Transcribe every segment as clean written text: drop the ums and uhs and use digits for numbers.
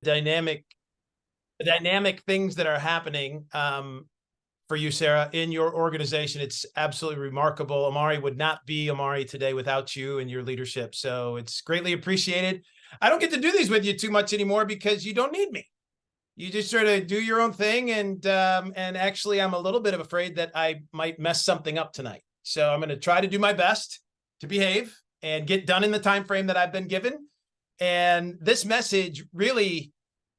dynamic things that are happening for you, Sarah, in your organization. It's absolutely remarkable. Amare would not be Amare today without you and your leadership. So it's greatly appreciated. I don't get to do these with you too much anymore because you don't need me. You just sort of do your own thing. And actually, I'm a little bit of afraid that I might mess something up tonight. So I'm going to try to do my best to behave and get done in the time frame that I've been given. And this message really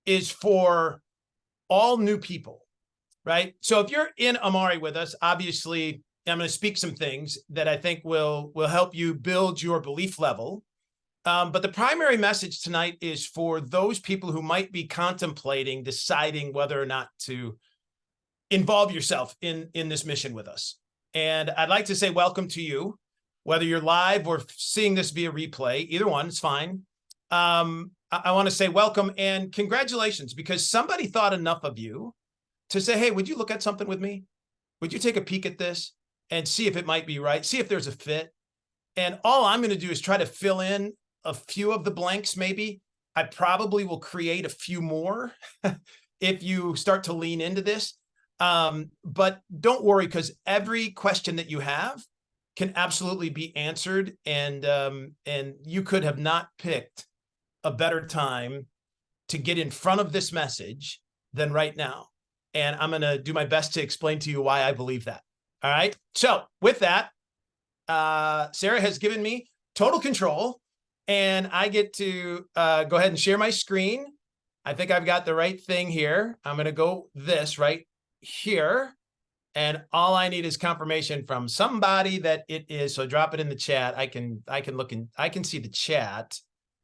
is for all new people, right? So if you're in Amare with us, obviously, I'm going to speak some things that I think will help you build your belief level. But the primary message tonight is for those people who might be contemplating deciding whether or not to involve yourself in this mission with us. And I'd like to say welcome to you, whether you're live or seeing this via replay. Either one is fine. I want to say welcome and congratulations, because somebody thought enough of you to say, hey, would you look at something with me? Would you take a peek at this and see if it might be right? See if there's a fit. And all I'm going to do is try to fill in a few of the blanks, maybe. I probably will create a few more if you start to lean into this. But don't worry, because every question that you have can absolutely be answered. And you could have not picked a better time to get in front of this message than right now. And I'm going to do my best to explain to you why I believe that. All right. So with that, Sarah has given me total control, and I get to go ahead and share my screen. I think I've got the right thing here. I'm going to go this right here. And all I need is confirmation from somebody that it is. So drop it in the chat. I can look and I can see the chat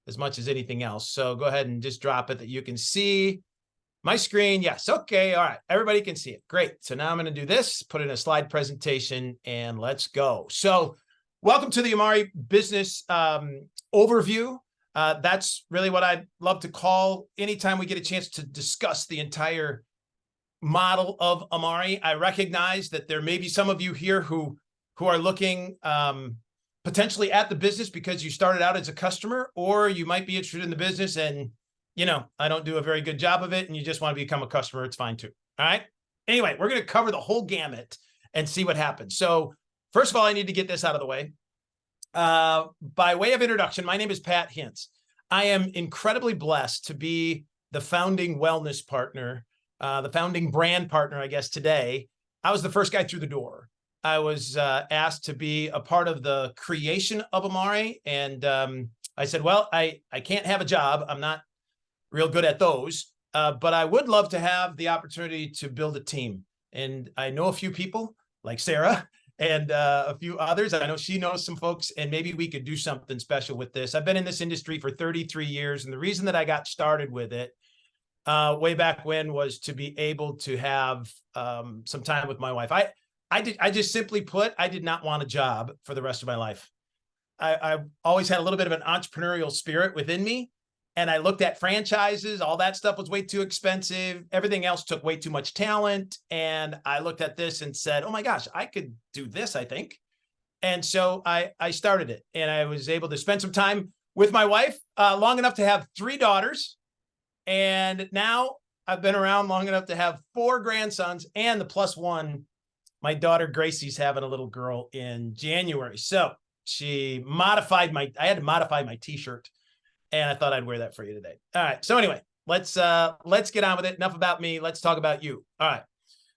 as much as anything else. So go ahead and just drop it that you can see my screen. Yes. Okay. All right. Everybody can see it. Great. So now I'm going to do this, put in a slide presentation, and let's go. So welcome to the Amare business overview. That's really what I'd love to call anytime we get a chance to discuss the entire model of Amare. I recognize that there may be some of you here who are looking potentially at the business because you started out as a customer, or you might be interested in the business and, you know, I don't do a very good job of it and you just want to become a customer. It's fine too. All right. Anyway, we're going to cover the whole gamut and see what happens. So first of all, I need to get this out of the way. By way of introduction, my name is Pat Hintze. I am incredibly blessed to be the founding wellness partner, the founding brand partner, I guess, today. I was the first guy through the door. I was asked to be a part of the creation of Amare. And I said, well, I can't have a job. I'm not real good at those, but I would love to have the opportunity to build a team. And I know a few people like Sarah and a few others. I know she knows some folks, and maybe we could do something special with this. I've been in this industry for 33 years. And the reason that I got started with it way back when was to be able to have some time with my wife. I just simply put, I did not want a job for the rest of my life. I always had a little bit of an entrepreneurial spirit within me. And I looked at franchises, all that stuff was way too expensive. Everything else took way too much talent. And I looked at this and said, oh my gosh, I could do this, I think. And so I started it, and I was able to spend some time with my wife, long enough to have 3 daughters. And now I've been around long enough to have 4 grandsons, and the +1, my daughter Gracie's having a little girl in January. So she modified I had to modify my t-shirt, and I thought I'd wear that for you today. All right. So anyway, let's get on with it. Enough about me. Let's talk about you. All right.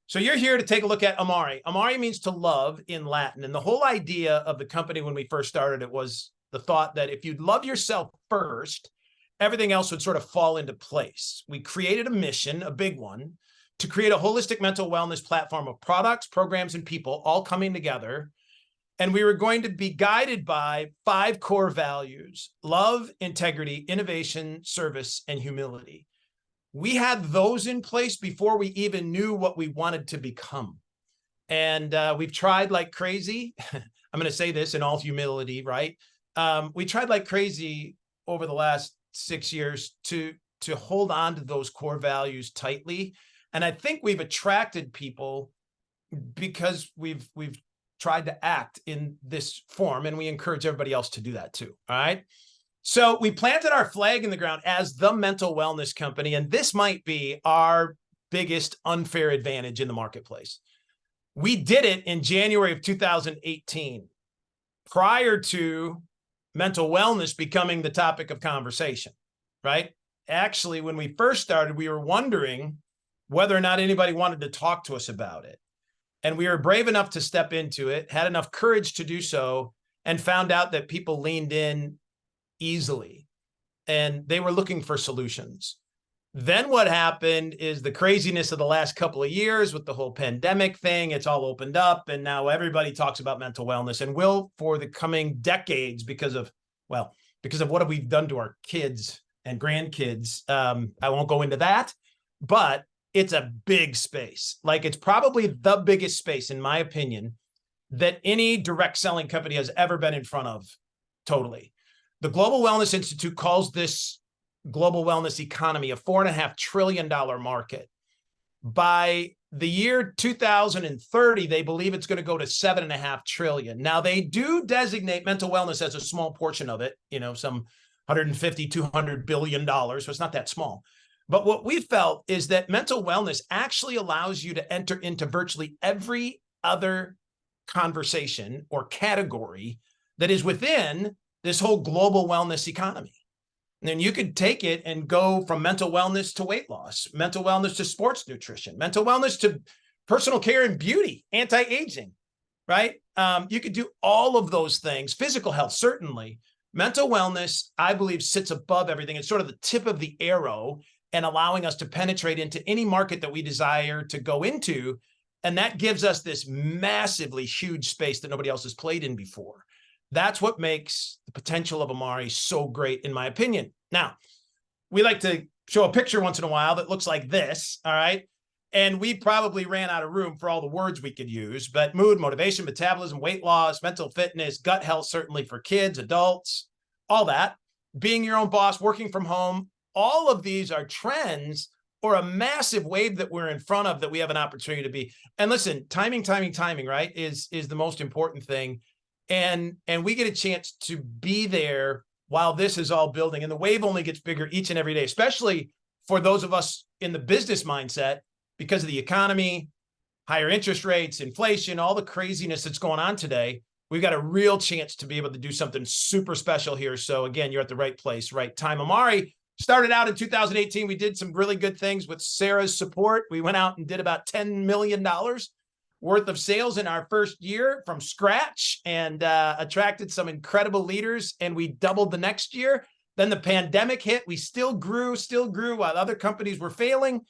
So you're here to take a look at Amare. Amare means to love in Latin. And the whole idea of the company when we first started it was the thought that if you'd love yourself first, everything else would sort of fall into place. We created a mission, a big one, to create a holistic mental wellness platform of products, programs, and people all coming together. And we were going to be guided by 5 core values: love, integrity, innovation, service, and humility. We had those in place before we even knew what we wanted to become. And we've tried like crazy. I'm going to say this in all humility, right? We tried like crazy over the last 6 years to hold on to those core values tightly. And I think we've attracted people because we've tried to act in this form, and we encourage everybody else to do that too. All right. So we planted our flag in the ground as the mental wellness company, and this might be our biggest unfair advantage in the marketplace. We did it in January of 2018, prior to mental wellness becoming the topic of conversation, right? Actually, when we first started, we were wondering whether or not anybody wanted to talk to us about it. And we were brave enough to step into it, had enough courage to do so, and found out that people leaned in easily and they were looking for solutions. Then what happened is the craziness of the last couple of years with the whole pandemic thing. It's all opened up and now everybody talks about mental wellness and will for the coming decades because of what have we done to our kids and grandkids. I won't go into that, but it's a big space. Like, it's probably the biggest space, in my opinion, that any direct selling company has ever been in front of. Totally. The Global Wellness Institute calls this global wellness economy a $4.5 trillion market. By the year 2030, they believe it's going to go to $7.5 trillion. Now, they do designate mental wellness as a small portion of it, some 150, $200 billion. So it's not that small. But what we felt is that mental wellness actually allows you to enter into virtually every other conversation or category that is within this whole global wellness economy. And then you could take it and go from mental wellness to weight loss, mental wellness to sports nutrition, mental wellness to personal care and beauty, anti-aging, right? You could do all of those things. Physical health, certainly. Mental wellness, I believe, sits above everything. It's sort of the tip of the arrow and allowing us to penetrate into any market that we desire to go into. And that gives us this massively huge space that nobody else has played in before. That's what makes the potential of Amare so great, in my opinion. Now, we like to show a picture once in a while that looks like this, all right? And we probably ran out of room for all the words we could use, but mood, motivation, metabolism, weight loss, mental fitness, gut health, certainly for kids, adults, all that, being your own boss, working from home, all of these are trends or a massive wave that we're in front of that we have an opportunity to be. And listen, timing, right, is the most important thing. And we get a chance to be there while this is all building. And the wave only gets bigger each and every day, especially for those of us in the business mindset, because of the economy, higher interest rates, inflation, all the craziness that's going on today. We've got a real chance to be able to do something super special here. So again, you're at the right place, right time. Amare started out in 2018. We did some really good things with Sarah's support. We went out and did about $10 million worth of sales in our first year from scratch and attracted some incredible leaders, and we doubled the next year. Then the pandemic hit. We still grew while other companies were failing.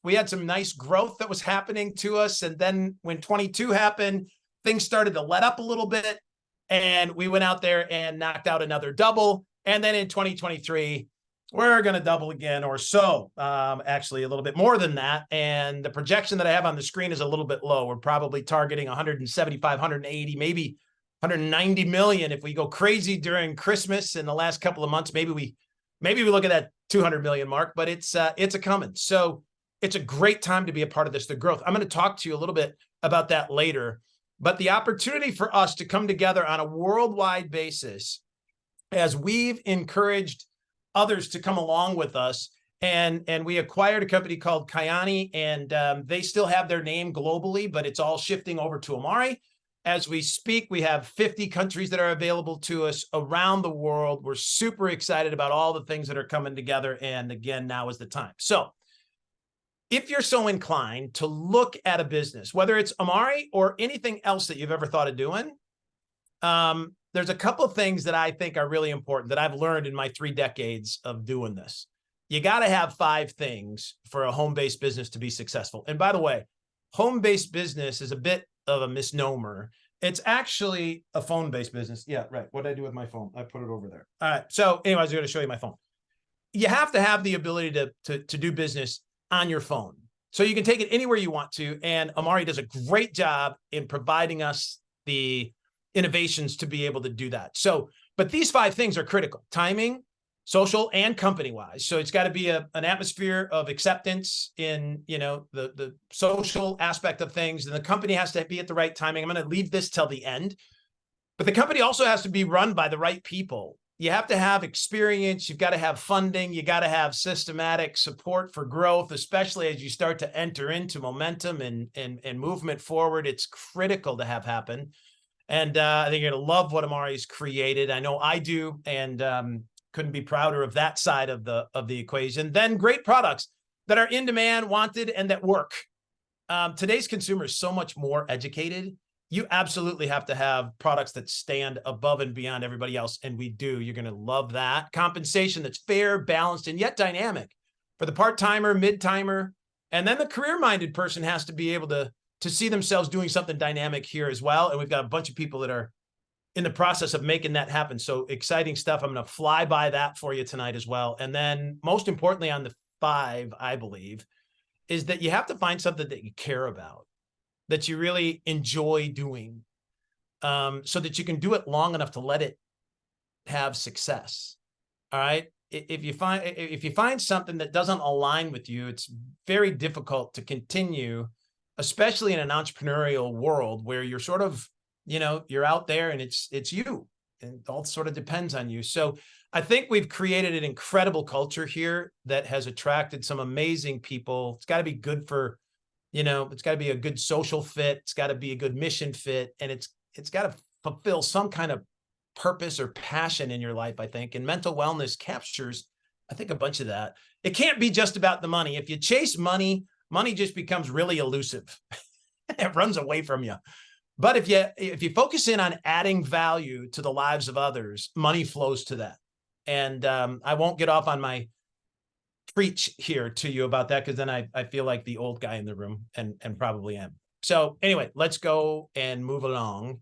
We had some nice growth that was happening to us. And then when 22 happened, things started to let up a little bit, and we went out there and knocked out another double. And then in 2023, we're going to double again or so, actually a little bit more than that. And the projection that I have on the screen is a little bit low. We're probably targeting 175, 180, maybe 190 million. If we go crazy during Christmas in the last couple of months, maybe we look at that 200 million mark, but it's a coming. So it's a great time to be a part of this, the growth. I'm going to talk to you a little bit about that later, but the opportunity for us to come together on a worldwide basis as we've encouraged others to come along with us. And we acquired a company called Kyani, and they still have their name globally, but it's all shifting over to Amare. As we speak, we have 50 countries that are available to us around the world. We're super excited about all the things that are coming together. And again, now is the time. So if you're so inclined to look at a business, whether it's Amare or anything else that you've ever thought of doing, there's a couple of things that I think are really important that I've learned in my 3 decades of doing this. You got to have 5 things for a home-based business to be successful. And by the way, home-based business is a bit of a misnomer. It's actually a phone-based business. Yeah, right. What did I do with my phone? I put it over there. All right. So anyways, I'm going to show you my phone. You have to have the ability to do business on your phone. So you can take it anywhere you want to. And Amare does a great job in providing us the innovations to be able to do that. So, but these 5 things are critical: timing, social, and company-wise. So it's got to be an atmosphere of acceptance in, the social aspect of things, and the company has to be at the right timing. I'm going to leave this till the end, but the company also has to be run by the right people. you have to have experience. You've got to have funding. You got to have systematic support for growth, especially as you start to enter into momentum and movement forward. It's critical to have happen. And I think you're going to love what Amare's created. I know I do, and couldn't be prouder of that side of the equation. Then great products that are in demand, wanted, and that work. Today's consumer is so much more educated. You absolutely have to have products that stand above and beyond everybody else, and we do. You're going to love that. Compensation that's fair, balanced, and yet dynamic for the part-timer, mid-timer, and then the career-minded person has to be able to see themselves doing something dynamic here as well. And we've got a bunch of people that are in the process of making that happen. So exciting stuff. I'm going to fly by that for you tonight as well. And then most importantly on the 5, I believe, is that you have to find something that you care about, that you really enjoy doing, so that you can do it long enough to let it have success. All right. If you find something that doesn't align with you, it's very difficult to continue, especially in an entrepreneurial world where you're sort of, you're out there and it's you, and all sort of depends on you. So I think we've created an incredible culture here that has attracted some amazing people. It's got to be good for, it's got to be a good social fit. It's got to be a good mission fit, and it's got to fulfill some kind of purpose or passion in your life, I think. And mental wellness captures, I think, a bunch of that. It can't be just about the money. If you chase money, money just becomes really elusive. It runs away from you. But if you focus in on adding value to the lives of others, money flows to that. And I won't get off on my preach here to you about that, because then I feel like the old guy in the room, and probably am. So anyway, let's go and move along.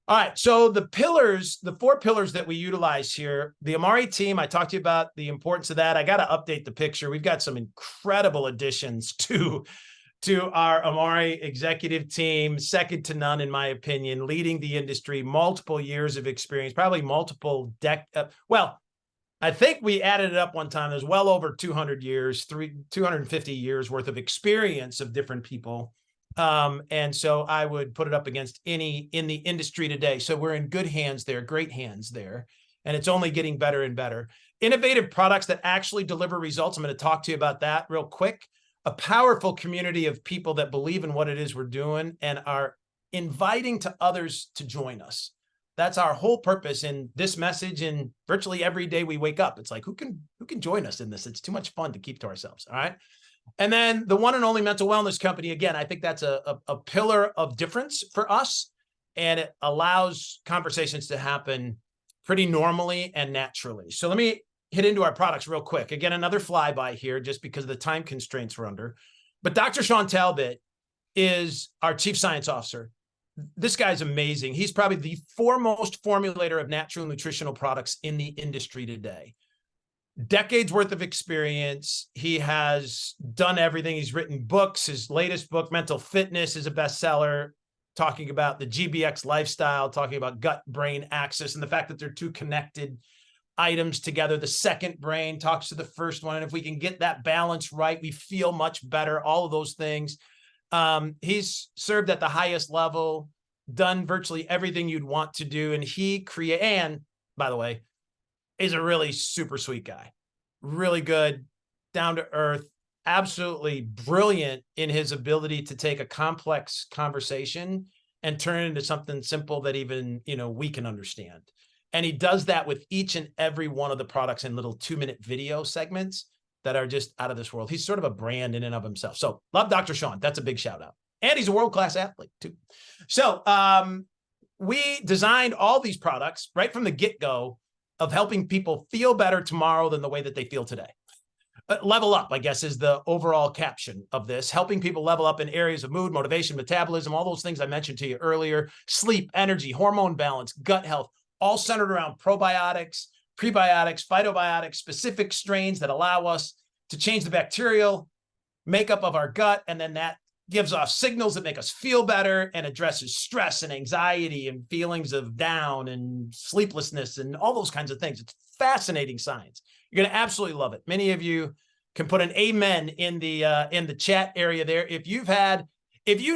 All right. So the 4 pillars that we utilize here, the Amare team, I talked to you about the importance of that. I got to update the picture. We've got some incredible additions to our Amare executive team, second to none, in my opinion, leading the industry, multiple years of experience, probably multiple well, I think we added it up one time. There's well over 200 years, 250 years worth of experience of different people. And so I would put it up against any in the industry today. So we're in good hands there, great hands there. And it's only getting better and better. Innovative products that actually deliver results. I'm going to talk to you about that real quick. A powerful community of people that believe in what it is we're doing and are inviting to others to join us. That's our whole purpose in this message. And virtually every day we wake up, it's like, who can join us in this? It's too much fun to keep to ourselves. All right. And then the one and only mental wellness company. Again, I think that's a pillar of difference for us. And it allows conversations to happen pretty normally and naturally. So let me hit into our products real quick. Again, another flyby here just because of the time constraints we're under. But Dr. Sean Talbot is our Chief Science Officer. This guy's amazing. He's probably the foremost formulator of natural nutritional products in the industry today. Decades worth of experience. He has done everything. He's written books. His latest book, Mental Fitness, is a bestseller, talking about the GBX lifestyle, talking about gut-brain axis and the fact that they're two connected items together. The second brain talks to the first one. And if we can get that balance right, we feel much better, all of those things. He's served at the highest level, done virtually everything you'd want to do. And by the way, is a really super sweet guy, really good, down to earth, absolutely brilliant in his ability to take a complex conversation and turn it into something simple that even, we can understand. And he does that with each and every one of the products in little 2-minute video segments that are just out of this world. He's sort of a brand in and of himself. So love Dr. Sean. That's a big shout out. And he's a world-class athlete too. So we designed all these products right from the get-go of helping people feel better tomorrow than the way that they feel today. Level up, I guess, is the overall caption of this, helping people level up in areas of mood, motivation, metabolism, all those things I mentioned to you earlier, sleep, energy, hormone balance, gut health, all centered around probiotics, prebiotics, phytobiotics, specific strains that allow us to change the bacterial makeup of our gut. And then that gives off signals that make us feel better and addresses stress and anxiety and feelings of down and sleeplessness and all those kinds of things. It's fascinating science. You're going to absolutely love it. Many of you can put an amen in the chat area there. If you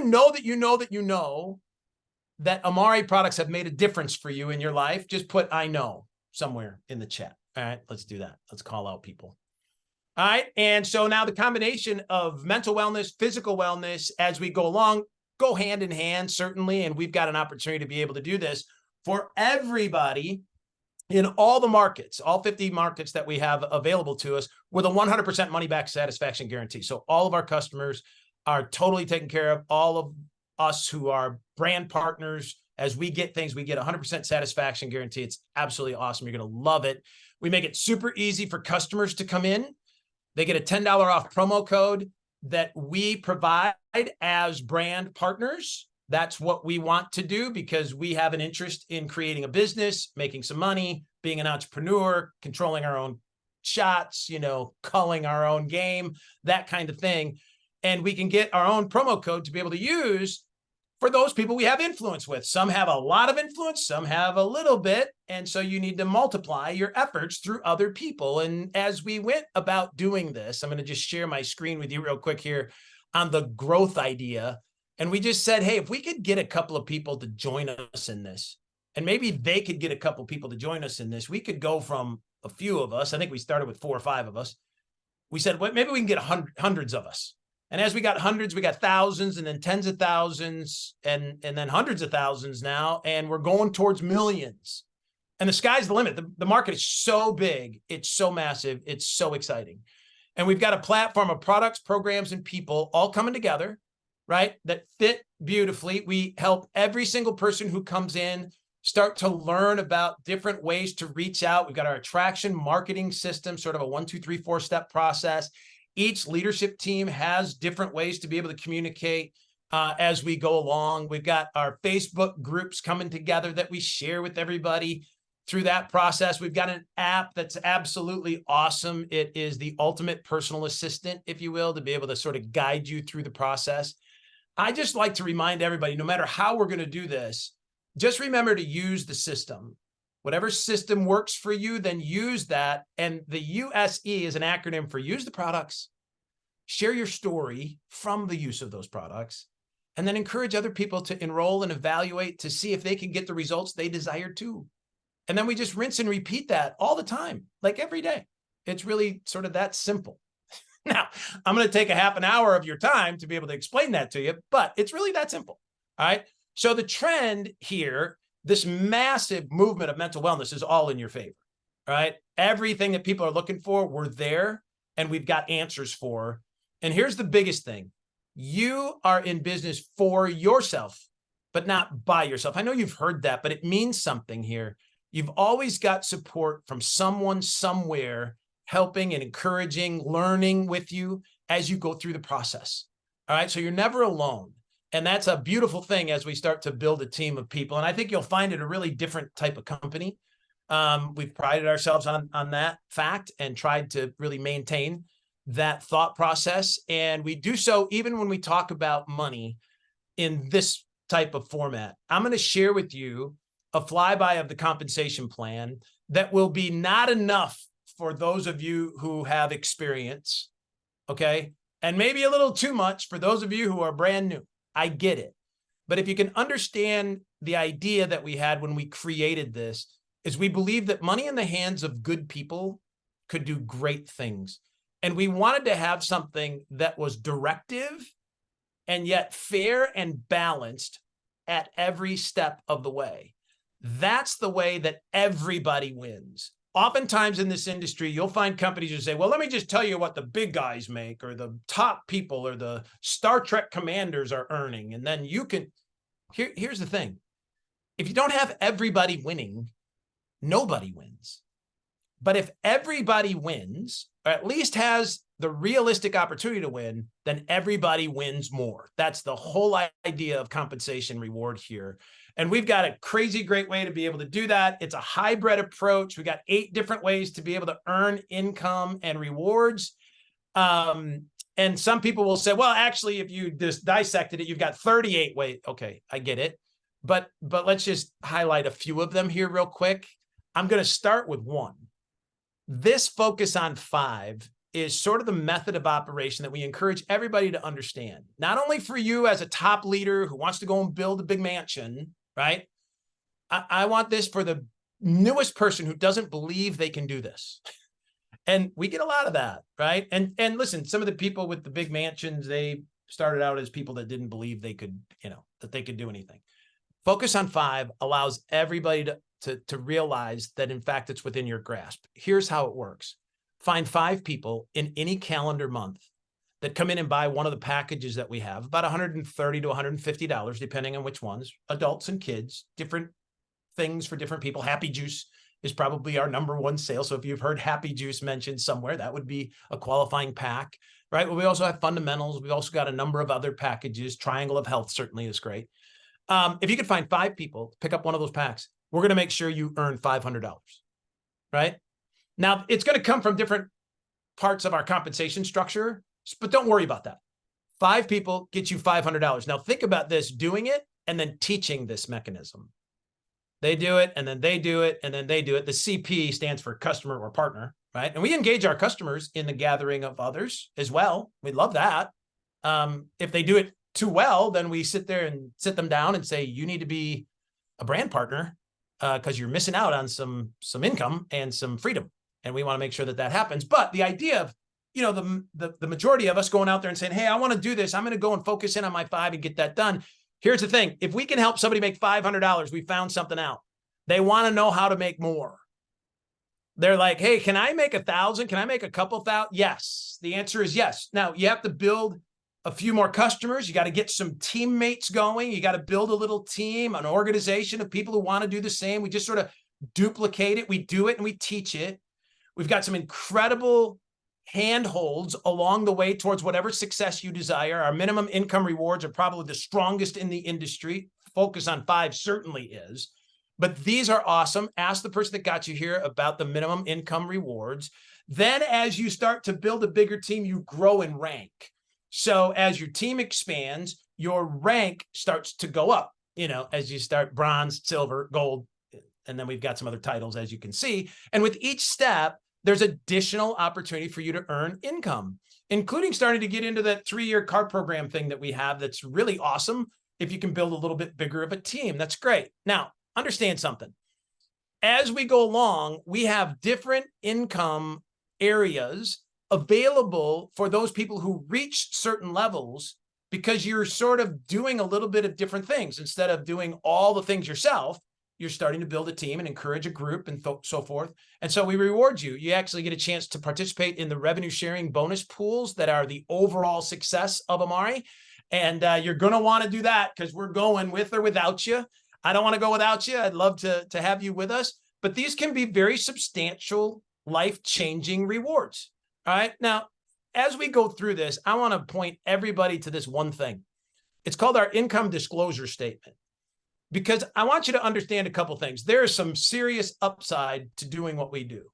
know that Amare products have made a difference for you in your life, just put, I know. somewhere in the chat. All right, let's do that. Let's call out people. All right, and so now the combination of mental wellness, physical wellness, as we go along, go hand in hand, certainly, and we've got an opportunity to be able to do this for everybody in all the markets, all 50 markets that we have available to us, with a 100% money-back satisfaction guarantee. So all of our customers are totally taken care of. All of us who are brand partners, as we get things, we get 100% satisfaction guarantee. It's absolutely awesome. You're going to love it. We make it super easy for customers to come in. They get a $10 off promo code that we provide as brand partners. That's what we want to do because we have an interest in creating a business, making some money, being an entrepreneur, controlling our own shots, culling our own game, that kind of thing. And we can get our own promo code to be able to use for those people we have influence with. Some have a lot of influence, some have a little bit. And so you need to multiply your efforts through other people. And as we went about doing this, I'm going to just share my screen with you real quick here on the growth idea. And we just said, hey, if we could get a couple of people to join us in this, and maybe they could get a couple of people to join us in this, we could go from a few of us. I think we started with 4 or 5 of us. We said, well, maybe we can get hundreds of us. And as we got hundreds, we got thousands, and then tens of thousands, and then hundreds of thousands now. And we're going towards millions. And the sky's the limit. The market is so big. It's so massive. It's so exciting. And we've got a platform of products, programs, and people all coming together, right, that fit beautifully. We help every single person who comes in start to learn about different ways to reach out. We've got our attraction marketing system, sort of a 1, 2, 3, 4-step process. Each leadership team has different ways to be able to communicate as we go along. We've got our Facebook groups coming together that we share with everybody through that process. We've got an app that's absolutely awesome. It is the ultimate personal assistant, if you will, to be able to sort of guide you through the process. I just like to remind everybody, no matter how we're going to do this, just remember to use the system. Whatever system works for you, then use that. And the USE is an acronym for use the products, share your story from the use of those products, and then encourage other people to enroll and evaluate to see if they can get the results they desire too. And then we just rinse and repeat that all the time, like every day. It's really sort of that simple. Now, I'm going to take a half an hour of your time to be able to explain that to you, but it's really that simple. All right. So the trend here, this massive movement of mental wellness, is all in your favor. All right. Everything that people are looking for, we're there and we've got answers for. And here's the biggest thing. You are in business for yourself, but not by yourself. I know you've heard that, but it means something here. You've always got support from someone somewhere helping and encouraging, learning with you as you go through the process. All right. So you're never alone. And that's a beautiful thing as we start to build a team of people. And I think you'll find it a really different type of company. We've prided ourselves on that fact and tried to really maintain that thought process. And we do so even when we talk about money in this type of format. I'm going to share with you a flyby of the compensation plan that will be not enough for those of you who have experience, okay? And maybe a little too much for those of you who are brand new. I get it. But if you can understand the idea that we had when we created this, is we believe that money in the hands of good people could do great things. And we wanted to have something that was directive and yet fair and balanced at every step of the way. That's the way that everybody wins. Oftentimes in this industry, you'll find companies who say, well, let me just tell you what the big guys make, or the top people, or the Star Trek commanders are earning. And then you can, here's the thing. If you don't have everybody winning, nobody wins. But if everybody wins, or at least has the realistic opportunity to win, then everybody wins more. That's the whole idea of compensation reward here. And we've got a crazy great way to be able to do that. It's a hybrid approach. We got 8 different ways to be able to earn income and rewards. And some people will say, well, actually, if you just dissected it, you've got 38 ways. Okay, I get it. But let's just highlight a few of them here real quick. I'm going to start with 1. This focus on 5 is sort of the method of operation that we encourage everybody to understand. Not only for you as a top leader who wants to go and build a big mansion, right? I want this for the newest person who doesn't believe they can do this. And we get a lot of that, right? And listen, some of the people with the big mansions, they started out as people that didn't believe they could, that they could do anything. Focus on 5 allows everybody to realize that, in fact, it's within your grasp. Here's how it works. Find 5 people in any calendar month that come in and buy one of the packages that we have, about $130 to $150, depending on which ones, adults and kids, different things for different people. Happy Juice is probably our #1 sale. So if you've heard Happy Juice mentioned somewhere, that would be a qualifying pack, right? Well, we also have fundamentals. We've also got a number of other packages. Triangle of Health certainly is great. If you could find 5 people, pick up one of those packs, we're going to make sure you earn $500, right? Now, it's going to come from different parts of our compensation structure, but don't worry about that. 5 people get you $500. Now, think about this, doing it and then teaching this mechanism. They do it, and then they do it, and then they do it. The CP stands for customer or partner, right? And we engage our customers in the gathering of others as well. We love that. If they do it too well, then we sit there and sit them down and say, you need to be a brand partner because you're missing out on some income and some freedom. And we want to make sure that that happens. But the idea of, the majority of us going out there and saying, hey, I want to do this. I'm going to go and focus in on my 5 and get that done. Here's the thing. If we can help somebody make $500, we found something out. They want to know how to make more. They're like, hey, can I make 1,000? Can I make a couple thousand? Yes. The answer is yes. Now, you have to build a few more customers. You got to get some teammates going. You got to build a little team, an organization of people who want to do the same. We just sort of duplicate it. We do it and we teach it. We've got some incredible handholds along the way towards whatever success you desire. Our minimum income rewards are probably the strongest in the industry. Focus on 5 certainly is, but these are awesome. Ask the person that got you here about the minimum income rewards. Then as you start to build a bigger team, you grow in rank. So as your team expands, your rank starts to go up, as you start bronze, silver, gold, and then we've got some other titles, as you can see. And with each step, there's additional opportunity for you to earn income, including starting to get into that 3-year card program thing that we have. That's really awesome. If you can build a little bit bigger of a team, that's great. Now, understand something. As we go along, we have different income areas available for those people who reach certain levels, because you're sort of doing a little bit of different things. Instead of doing all the things yourself, you're starting to build a team and encourage a group and so forth. And so we reward you. You actually get a chance to participate in the revenue sharing bonus pools that are the overall success of Amare. And you're going to want to do that because we're going with or without you. I don't want to go without you. I'd love to have you with us. But these can be very substantial, life-changing rewards. All right. Now, as we go through this, I want to point everybody to this one thing. It's called our income disclosure statement, because I want you to understand a couple of things. There is some serious upside to doing what we do.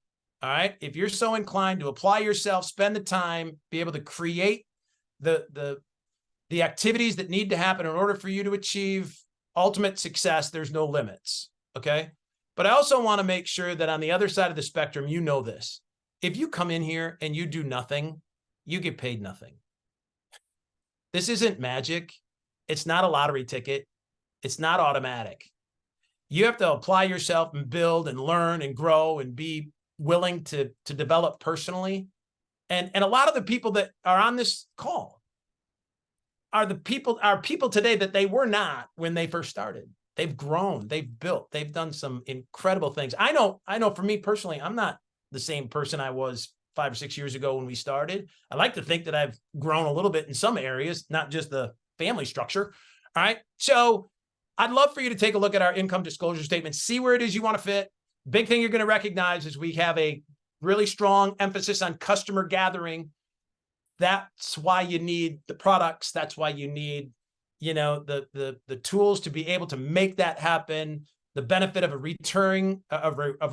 All right. If you're so inclined to apply yourself, spend the time, be able to create the activities that need to happen in order for you to achieve ultimate success, there's no limits. Okay. But I also want to make sure that on the other side of the spectrum, you know this. If you come in here and you do nothing, you get paid nothing. This isn't magic. It's not a lottery ticket. It's not automatic. You have to apply yourself and build and learn and grow and be willing to develop personally. And a lot of the people that are on this call are people today that they were not when they first started. They've grown, they've built, they've done some incredible things. I know for me personally, I'm not the same person I was 5 or 6 years ago when we started. I like to think that I've grown a little bit in some areas, not just the family structure. All right. So I'd love for you to take a look at our income disclosure statement, see where it is you want to fit. Big thing you're going to recognize is we have a really strong emphasis on customer gathering. That's why you need the products. That's why you need, the tools to be able to make that happen. The benefit of a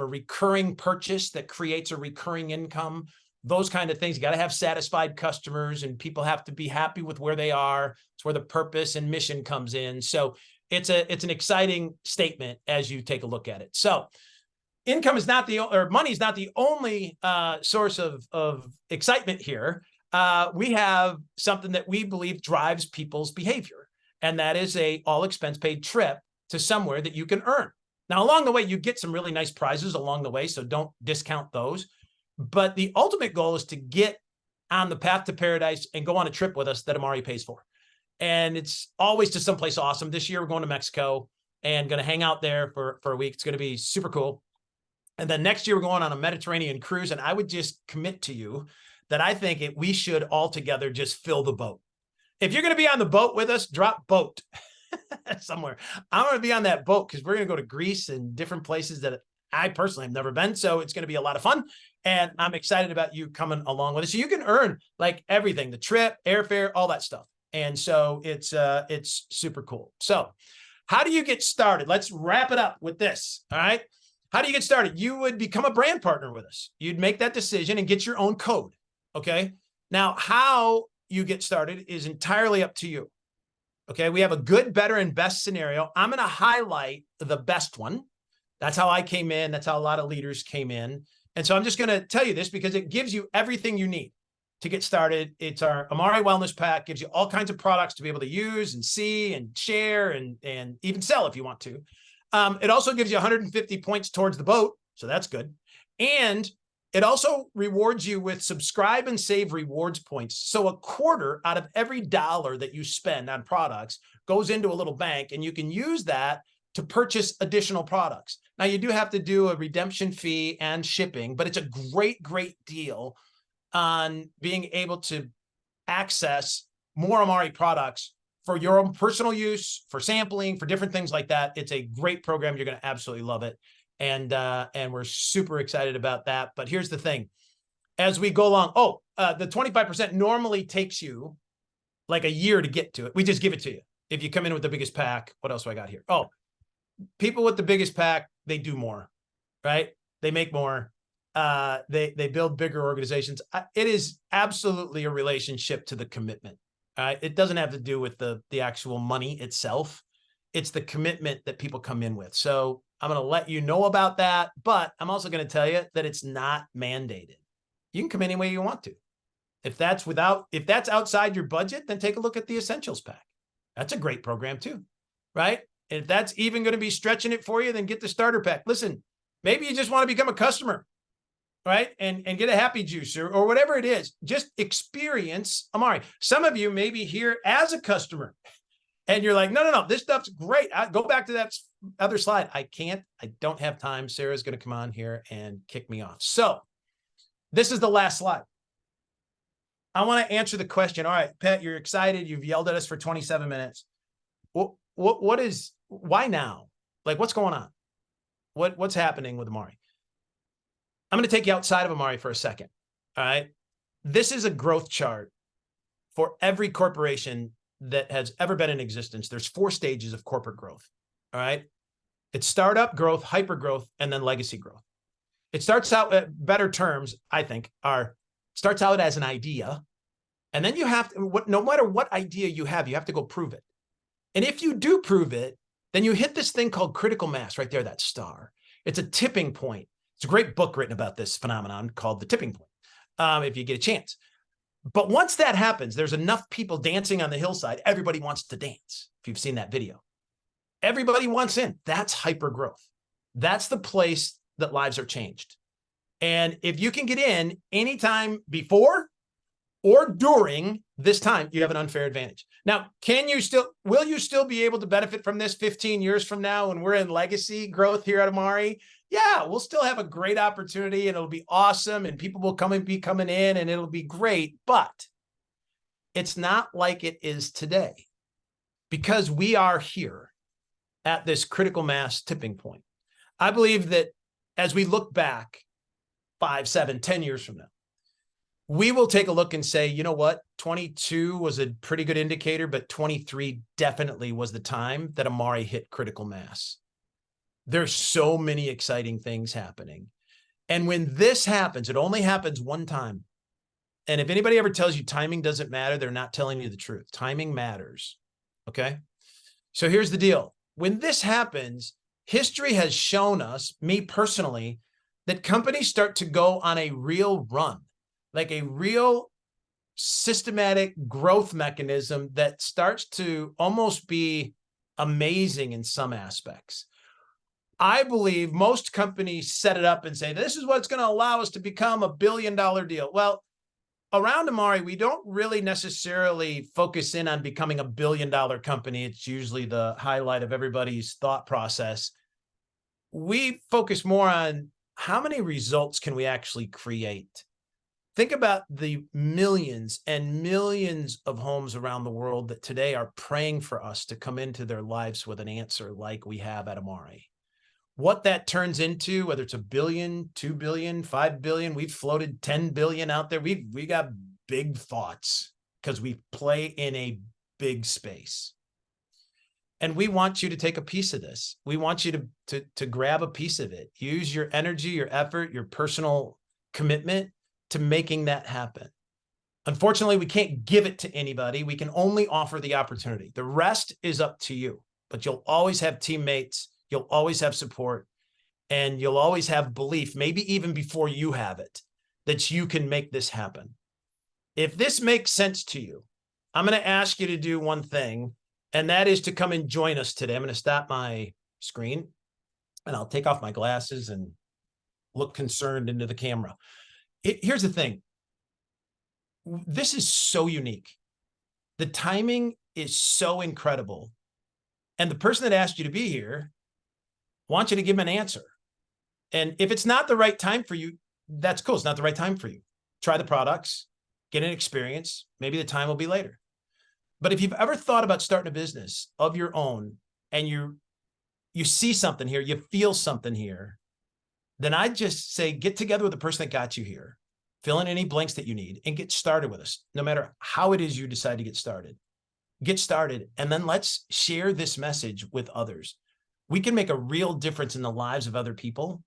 recurring purchase that creates a recurring income, those kind of things. You got to have satisfied customers, and people have to be happy with where they are. It's where the purpose and mission comes in. So it's an exciting statement as you take a look at it. So income is not money is not the only source of excitement here. We have something that we believe drives people's behavior, and that is a all expense paid trip to somewhere that you can earn. Now, along the way, you get some really nice prizes along the way, so don't discount those. But the ultimate goal is to get on the path to paradise and go on a trip with us that Amare pays for. And it's always to someplace awesome. This year, we're going to Mexico and going to hang out there for a week. It's going to be super cool. And then next year, we're going on a Mediterranean cruise. And I would just commit to you that I think we should all together just fill the boat. If you're going to be on the boat with us, drop boat somewhere. I'm going to be on that boat because we're going to go to Greece and different places that I personally have never been. So it's going to be a lot of fun. And I'm excited about you coming along with us. So you can earn like everything, the trip, airfare, all that stuff. And so it's super cool. So how do you get started? Let's wrap it up with this. All right. How do you get started? You would become a brand partner with us. You'd make that decision and get your own code. Okay. Now, how you get started is entirely up to you. Okay. We have a good, better, and best scenario. I'm going to highlight the best one. That's how I came in. That's how a lot of leaders came in. And so I'm just going to tell you this because it gives you everything you need to get started. It's our Amare Wellness Pack, gives you all kinds of products to be able to use and see and share and even sell if you want to. It also gives you 150 points towards the boat. So that's good. And it also rewards you with subscribe and save rewards points. So a quarter out of every dollar that you spend on products goes into a little bank, and you can use that to purchase additional products. Now, you do have to do a redemption fee and shipping, but it's a great, great deal on being able to access more Amare products for your own personal use, for sampling, for different things like that. It's a great program. You're going to absolutely love it. And we're super excited about that. But here's the thing. As we go along, the 25% normally takes you like a year to get to it. We just give it to you. If you come in with the biggest pack, what else do I got here? Oh, people with the biggest pack, they do more, right? They make more. They build bigger organizations. It is absolutely a relationship to the commitment. It doesn't have to do with the actual money itself. It's the commitment that people come in with. So I'm going to let you know about that, but I'm also going to tell you that it's not mandated. You can come any way you want to. If that's outside your budget, then take a look at the Essentials Pack. That's a great program too, right? And if that's even going to be stretching it for you, then get the starter pack. Listen, maybe you just want to become a customer, right? And get a happy juice or whatever it is. Just experience Amare. Some of you may be here as a customer and you're like, no, this stuff's great. Go back to that other slide. I don't have time. Sarah's going to come on here and kick me off. So this is the last slide. I want to answer the question. All right, Pat, you're excited. You've yelled at us for 27 minutes. Why now? Like, what's going on? What's happening with Amare? I'm going to take you outside of Amare for a second. All right. This is a growth chart for every corporation that has ever been in existence. There's 4 stages of corporate growth. All right. It's startup growth, hyper growth, and then legacy growth. It starts out at better terms, I think, starts out as an idea. And then you have to, no matter what idea you have to go prove it. And if you do prove it, then you hit this thing called critical mass right there, that star. It's a tipping point. It's a great book written about this phenomenon called The Tipping Point, if you get a chance. But once that happens, there's enough people dancing on the hillside. Everybody wants to dance. If you've seen that video, everybody wants in. That's hyper growth. That's the place that lives are changed. And if you can get in anytime before or during this time, you have an unfair advantage. Now, will you still be able to benefit from this 15 years from now when we're in legacy growth here at Amare? Yeah, we'll still have a great opportunity and it'll be awesome and people will be coming in and it'll be great, but it's not like it is today because we are here at this critical mass tipping point. I believe that as we look back 5, 7, 10 years from now, we will take a look and say, you know what, 22 was a pretty good indicator, but 23 definitely was the time that Amare hit critical mass. There's so many exciting things happening. And when this happens, it only happens one time. And if anybody ever tells you timing doesn't matter, they're not telling you the truth. Timing matters. Okay. So here's the deal. When this happens, history has shown us, me personally, that companies start to go on a real run, like a real systematic growth mechanism that starts to almost be amazing in some aspects. I believe most companies set it up and say, this is what's going to allow us to become $1 billion deal. Well, around Amare, we don't really necessarily focus in on becoming $1 billion company. It's usually the highlight of everybody's thought process. We focus more on how many results can we actually create. Think about the millions and millions of homes around the world that today are praying for us to come into their lives with an answer like we have at Amare. What that turns into, whether it's $1 billion, $2 billion, $5 billion, we've floated 10 billion out there. We got big thoughts because we play in a big space. And we want you to take a piece of this. We want you to grab a piece of it. Use your energy, your effort, your personal commitment to making that happen. Unfortunately, we can't give it to anybody. We can only offer the opportunity. The rest is up to you, but you'll always have teammates. You'll always have support, and you'll always have belief, maybe even before you have it, that you can make this happen. If this makes sense to you, I'm going to ask you to do one thing, and that is to come and join us today. I'm going to stop my screen, and I'll take off my glasses and look concerned into the camera. Here's the thing. This is so unique. The timing is so incredible. And the person that asked you to be here wants you to give them an answer. And if it's not the right time for you, that's cool. It's not the right time for you. Try the products, get an experience. Maybe the time will be later. But if you've ever thought about starting a business of your own and you see something here, you feel something here, then I'd just say, get together with the person that got you here, fill in any blanks that you need, and get started with us, no matter how it is you decide to get started. Get started, and then let's share this message with others. We can make a real difference in the lives of other people.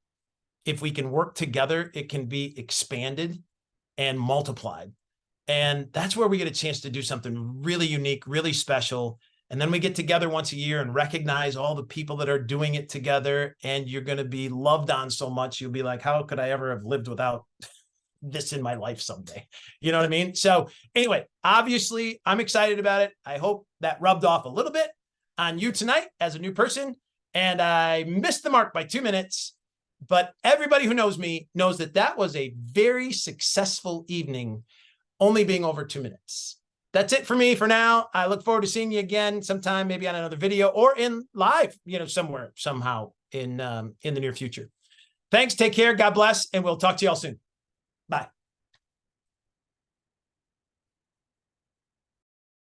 If we can work together, it can be expanded and multiplied. And that's where we get a chance to do something really unique, really special. And then we get together once a year and recognize all the people that are doing it together. And you're going to be loved on so much. You'll be like, how could I ever have lived without this in my life someday? You know what I mean? So anyway, obviously I'm excited about it. I hope that rubbed off a little bit on you tonight as a new person. And I missed the mark by 2 minutes, but everybody who knows me knows that that was a very successful evening, only being over 2 minutes. That's it for me for now. I look forward to seeing you again sometime, maybe on another video or in live, somewhere, somehow in the near future. Thanks. Take care. God bless. And we'll talk to you all soon. Bye.